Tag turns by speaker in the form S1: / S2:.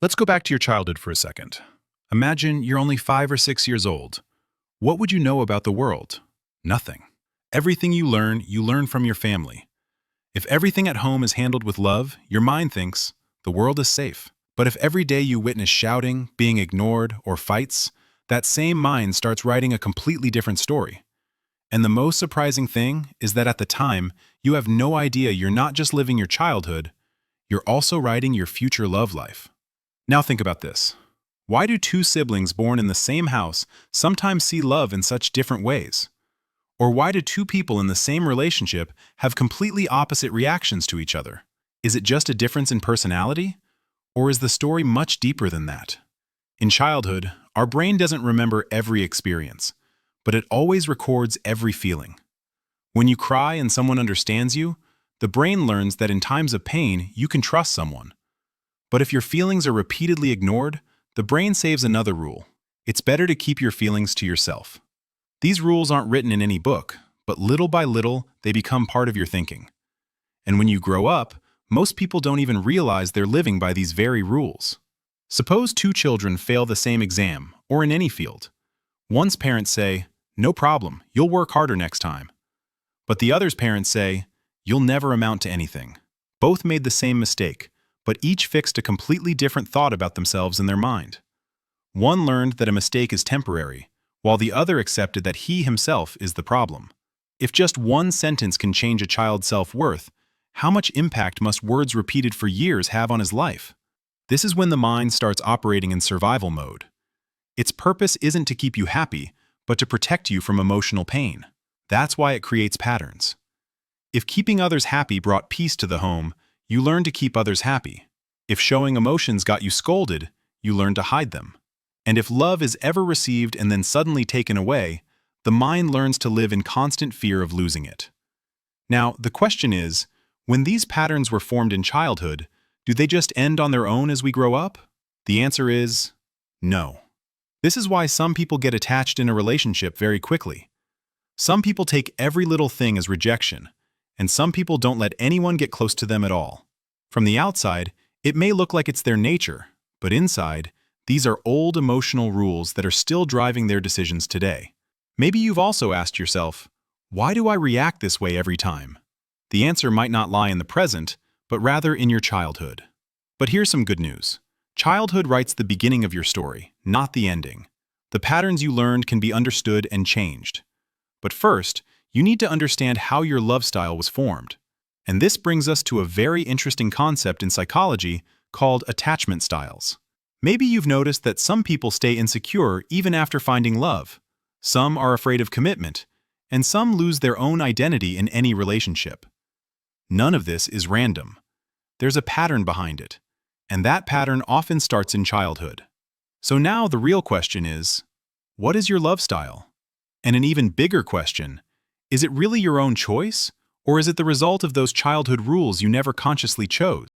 S1: Let's go back to your childhood for a second. Imagine you're only 5 or 6 years old. What would you know about the world? Nothing. Everything you learn from your family. If everything at home is handled with love, your mind thinks the world is safe. But if every day you witness shouting, being ignored, or fights, that same mind starts writing a completely different story. And the most surprising thing is that at the time, you have no idea you're not just living your childhood, you're also writing your future love life. Now think about this. Why do two siblings born in the same house sometimes see love in such different ways? Or why do two people in the same relationship have completely opposite reactions to each other? Is it just a difference in personality? Or is the story much deeper than that? In childhood, our brain doesn't remember every experience, but it always records every feeling. When you cry and someone understands you, the brain learns that in times of pain, you can trust someone. But if your feelings are repeatedly ignored, the brain saves another rule. It's better to keep your feelings to yourself. These rules aren't written in any book, but little by little, they become part of your thinking. And when you grow up, most people don't even realize they're living by these very rules. Suppose two children fail the same exam, or in any field. One's parents say, "No problem, you'll work harder next time." But the other's parents say, "You'll never amount to anything." Both made the same mistake, but each fixed a completely different thought about themselves in their mind. One learned that a mistake is temporary, while the other accepted that he himself is the problem. If just one sentence can change a child's self-worth, how much impact must words repeated for years have on his life? This is when the mind starts operating in survival mode. Its purpose isn't to keep you happy, but to protect you from emotional pain. That's why it creates patterns. If keeping others happy brought peace to the home, you learn to keep others happy. If showing emotions got you scolded, you learn to hide them. And if love is ever received and then suddenly taken away, the mind learns to live in constant fear of losing it. Now, the question is, when these patterns were formed in childhood, do they just end on their own as we grow up? The answer is no. This is why some people get attached in a relationship very quickly. Some people take every little thing as rejection, and some people don't let anyone get close to them at all. From the outside, it may look like it's their nature, but inside, these are old emotional rules that are still driving their decisions today. Maybe you've also asked yourself, why do I react this way every time? The answer might not lie in the present, but rather in your childhood. But here's some good news. Childhood writes the beginning of your story, not the ending. The patterns you learned can be understood and changed. But first, you need to understand how your love style was formed. And this brings us to a very interesting concept in psychology called attachment styles. Maybe you've noticed that some people stay insecure even after finding love. Some are afraid of commitment, and some lose their own identity in any relationship. None of this is random. There's a pattern behind it, and that pattern often starts in childhood. So now the real question is, what is your love style? And an even bigger question, is it really your own choice, or is it the result of those childhood rules you never consciously chose?